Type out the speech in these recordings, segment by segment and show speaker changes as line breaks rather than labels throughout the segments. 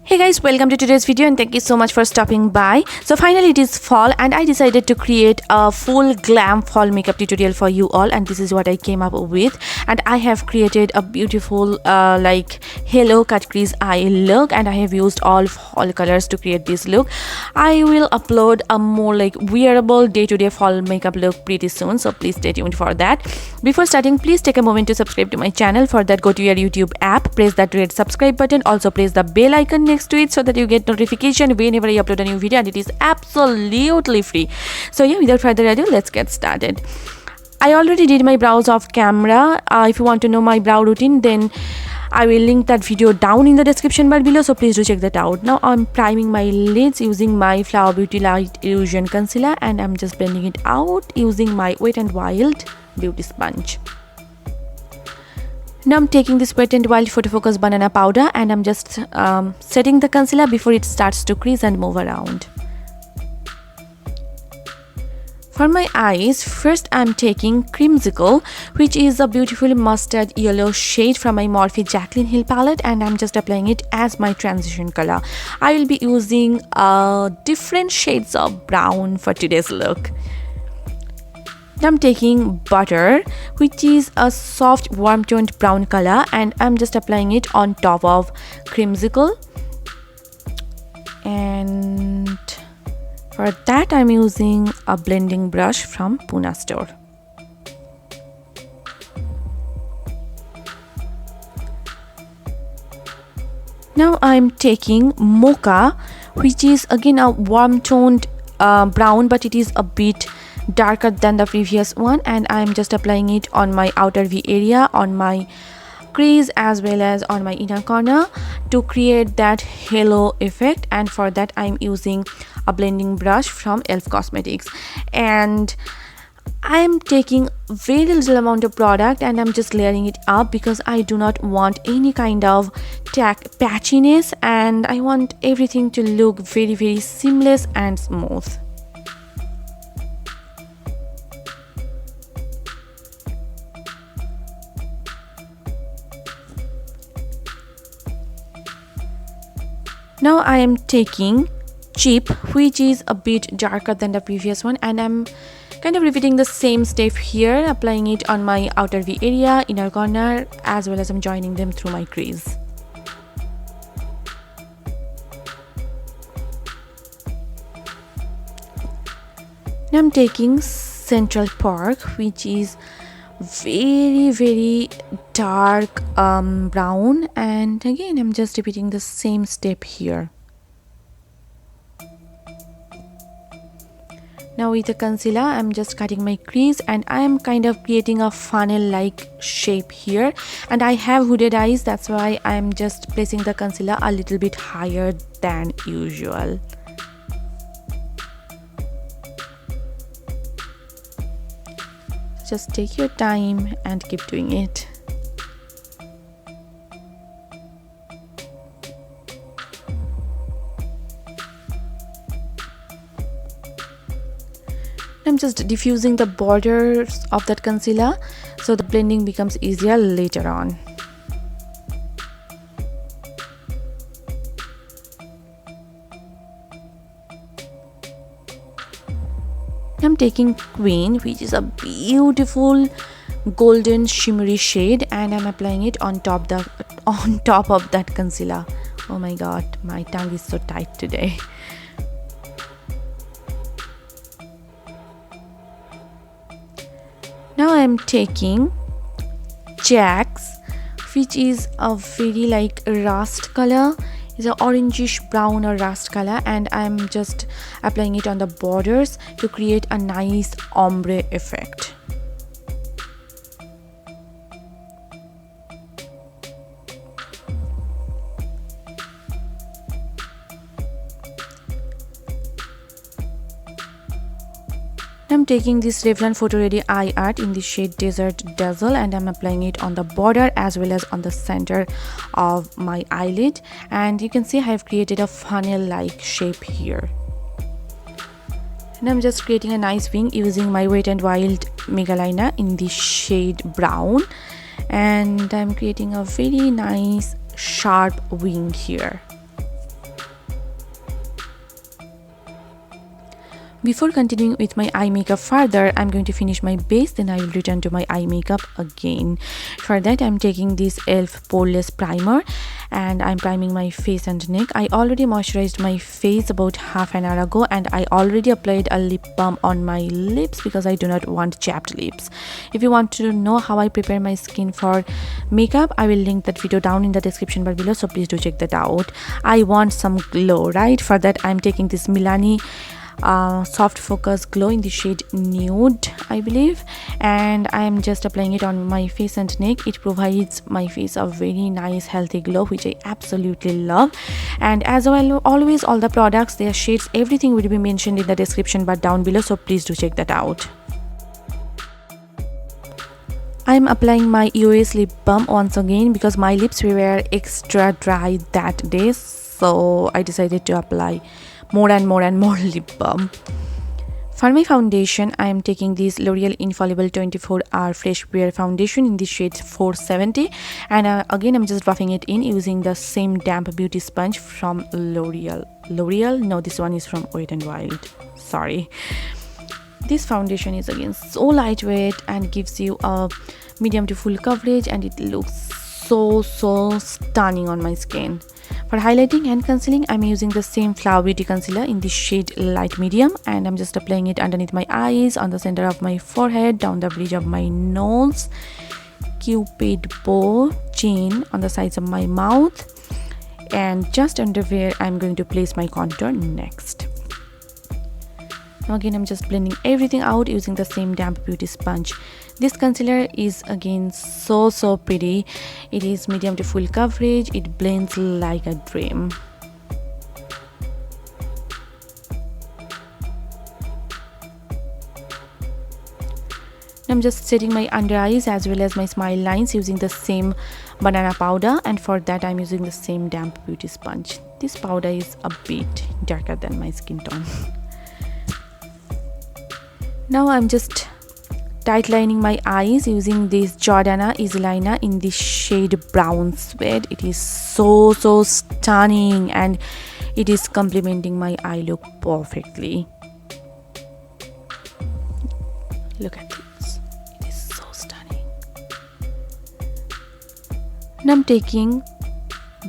Hey guys, welcome to today's video and thank you so much for stopping by. So finally it is fall and I decided to create a full glam fall makeup tutorial for you all, and this is what I came up with. And I have created a beautiful like halo cut crease eye look, and I have used all fall colors to create this look. I will upload a more like wearable day-to-day fall makeup look pretty soon, so please stay tuned for that. Before starting, please take a moment to subscribe to my channel. For that, go to your YouTube app, press that red subscribe button, also press the bell icon next to it so that you get notification whenever I upload a new video, and it is absolutely free. So yeah, without further ado, let's get started. I already did my brows off camera. If you want to know my brow routine, then I will link that video down in the description bar below, so please do check that out. Now I'm priming my lids using my Flower Beauty Light Illusion Concealer, and I'm just blending it out using my Wet n Wild beauty sponge. Now I'm taking this Wet n Wild Photo Focus Banana Powder, and I'm just setting the concealer before it starts to crease and move around. For my eyes, first I'm taking Creamsicle, which is a beautiful mustard yellow shade from my Morphe Jaclyn Hill palette, and I'm just applying it as my transition color. I will be using different shades of brown for today's look. Now I'm taking Butter, which is a soft warm toned brown color, and I'm just applying it on top of Creamsicle. And for that I'm using a blending brush from Puna store. Now I'm taking Mocha, which is again a warm toned brown, but it is a bit darker than the previous one, and I'm just applying it on my outer V area, on my crease as well as on my inner corner to create that halo effect. And for that I'm using a blending brush from Elf Cosmetics, and I'm taking very little amount of product and I'm just layering it up because I do not want any kind of patchiness, and I want everything to look very seamless and smooth. Now I am taking Chip, which is a bit darker than the previous one, and I'm kind of repeating the same step here, applying it on my outer V area, inner corner, as well as I'm joining them through my crease. Now I'm taking Central Park, which is very dark brown, and again I'm just repeating the same step here. Now with the concealer I'm just cutting my crease, and I am kind of creating a funnel like shape here, and I have hooded eyes, that's why I'm just placing the concealer a little bit higher than usual. Just take your time and keep doing it. I'm just diffusing the borders of that concealer so the blending becomes easier later on. I'm taking Queen, which is a beautiful golden shimmery shade, and I'm applying it on top of that concealer. Oh my god, my tongue is so tight today. Now I'm taking Jax, which is a very like rust color. It's an orangish brown or rust color, and I'm just applying it on the borders to create a nice ombre effect. I'm taking this Revlon Photo Ready Eye Art in the shade Desert Dazzle, and I'm applying it on the border as well as on the center of my eyelid, and you can see I have created a funnel like shape here. And I'm just creating a nice wing using my Wet n Wild Maybelline in the shade brown, and I'm creating a very nice sharp wing here. Before continuing with my eye makeup further, I'm going to finish my base, then I will return to my eye makeup again. For that, I'm taking this e.l.f. Poreless primer and I'm priming my face and neck. I already moisturized my face about half an hour ago and I already applied a lip balm on my lips because I do not want chapped lips. If you want to know how I prepare my skin for makeup, I will link that video down in the description bar below, so please do check that out. I want some glow, right? For that, I'm taking this Milani soft focus glow in the shade Nude, I believe, and I am just applying it on my face and neck. It provides my face a very nice healthy glow, which I absolutely love. And as well, always all the products, their shades, everything will be mentioned in the description bar down below, so please do check that out. I'm applying my EOS lip balm once again because my lips were extra dry that day, so I decided to apply more and more lip balm. For my foundation, I am taking this L'Oreal Infallible 24-hour Fresh Wear foundation in the shade 470, and again I'm just buffing it in using the same damp beauty sponge from L'Oreal. No, this one is from Wet n Wild, sorry. This foundation is again so lightweight and gives you a medium to full coverage, and it looks so stunning on my skin. For highlighting and concealing, I'm using the same Flower Beauty concealer in the shade light medium, and I'm just applying it underneath my eyes, on the center of my forehead, down the bridge of my nose, cupid bow, chin, on the sides of my mouth, and just under where I'm going to place my contour next. Now again, I'm just blending everything out using the same damp beauty sponge. This concealer is again so pretty. It is medium to full coverage. It blends like a dream. I'm just setting my under eyes as well as my smile lines using the same banana powder, and for that I'm using the same damp beauty sponge. This powder is a bit darker than my skin tone. Now I'm just tight lining my eyes using this Jordana Easyliner in the shade Brown Suede. It is so stunning and it is complementing my eye look perfectly. Look at this, it is so stunning. Now I'm taking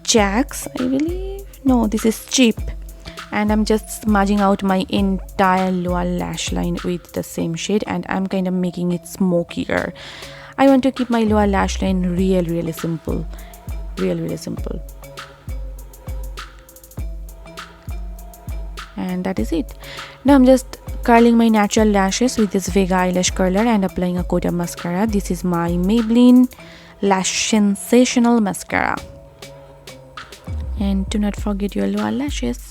Jack's, I believe, no, this is Cheap, and I'm just smudging out my entire lower lash line with the same shade, and I'm kind of making it smokier. I want to keep my lower lash line really simple, really simple. And that is it. Now I'm just curling my natural lashes with this Vega eyelash curler and applying a coat of mascara. This is my Maybelline Lash Sensational Mascara. And do not forget your lower lashes.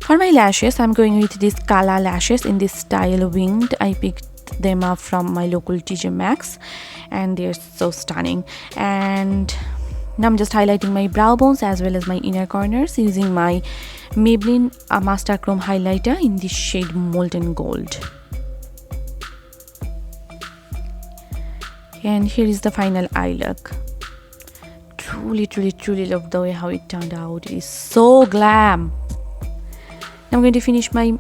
For my lashes, I'm going with these Kala lashes in this style Winged. I picked them up from my local TJ Maxx and they're so stunning. And now I'm just highlighting my brow bones as well as my inner corners using my Maybelline Master Chrome highlighter in the shade Molten Gold. And here is the final eye look. Truly love the way how it turned out. It is so glam. Now I'm going to finish my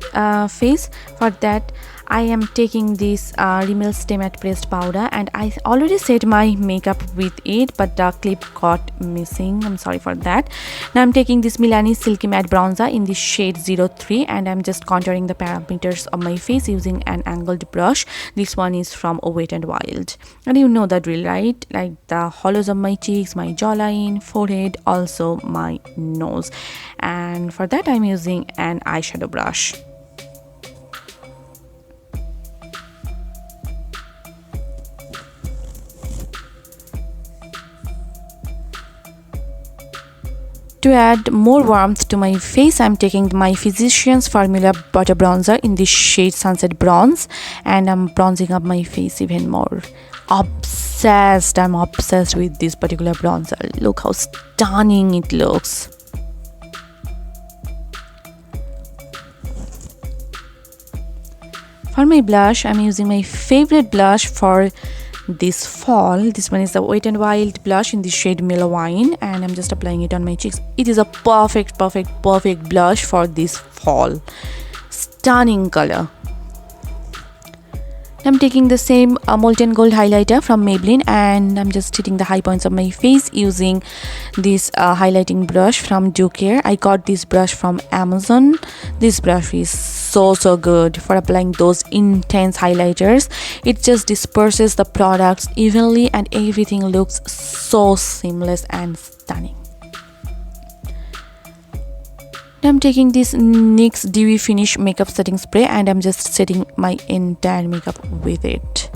face. For that, I am taking this Rimmel Stay Matte Pressed Powder, and I already set my makeup with it, but the clip got missing. I'm sorry for that. Now I'm taking this Milani Silky Matte Bronzer in the shade 03, and I'm just contouring the parameters of my face using an angled brush. This one is from Wet n Wild. And you know the drill, right? Like the hollows of my cheeks, my jawline, forehead, also my nose. And for that, I'm using an eyeshadow brush. To add more warmth to my face, I'm taking my Physicians Formula Butter Bronzer in the shade Sunset Bronze, and I'm bronzing up my face even more. Obsessed! I'm obsessed with this particular bronzer. Look how stunning it looks. For my blush, I'm using my favorite blush for this fall. This one is the Wet n Wild blush in the shade Mellow, and I'm just applying it on my cheeks. It is a perfect blush for this fall. Stunning color. I'm taking the same Molten Gold highlighter from Maybelline, and I'm just hitting the high points of my face using this highlighting brush from Ducare. I got this brush from Amazon. This brush is so good for applying those intense highlighters. It just disperses the products evenly and everything looks so seamless and stunning. I'm taking this NYX Dewy Finish makeup setting spray, and I'm just setting my entire makeup with it.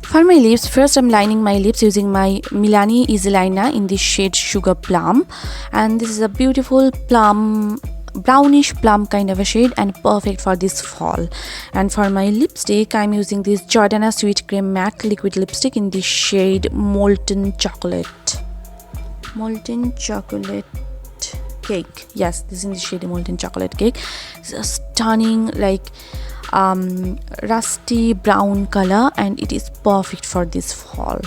For my lips, first I'm lining my lips using my Milani Easyliner in the shade Sugar Plum, and this is a beautiful brownish plum kind of a shade and perfect for this fall. And for my lipstick, I'm using this Jordana Sweet Cream Matte Liquid Lipstick in the shade Molten Chocolate Cake. Yes, this is in the shade Molten Chocolate Cake. It's a stunning rusty brown color, and it is perfect for this fall.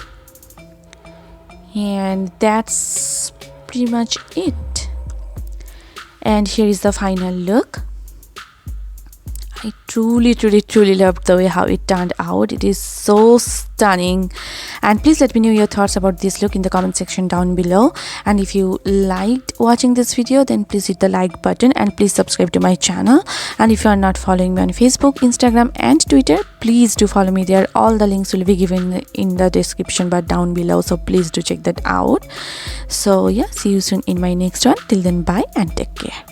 And that's pretty much it. And here is the final look. I truly loved the way how it turned out. It is so stunning, and please let me know your thoughts about this look in the comment section down below. And if you liked watching this video, then please hit the like button and please subscribe to my channel. And if you are not following me on Facebook, Instagram and Twitter, please do follow me there. All the links will be given in the description bar down below, so please do check that out. So yeah, see you soon in my next one. Till then, bye and take care.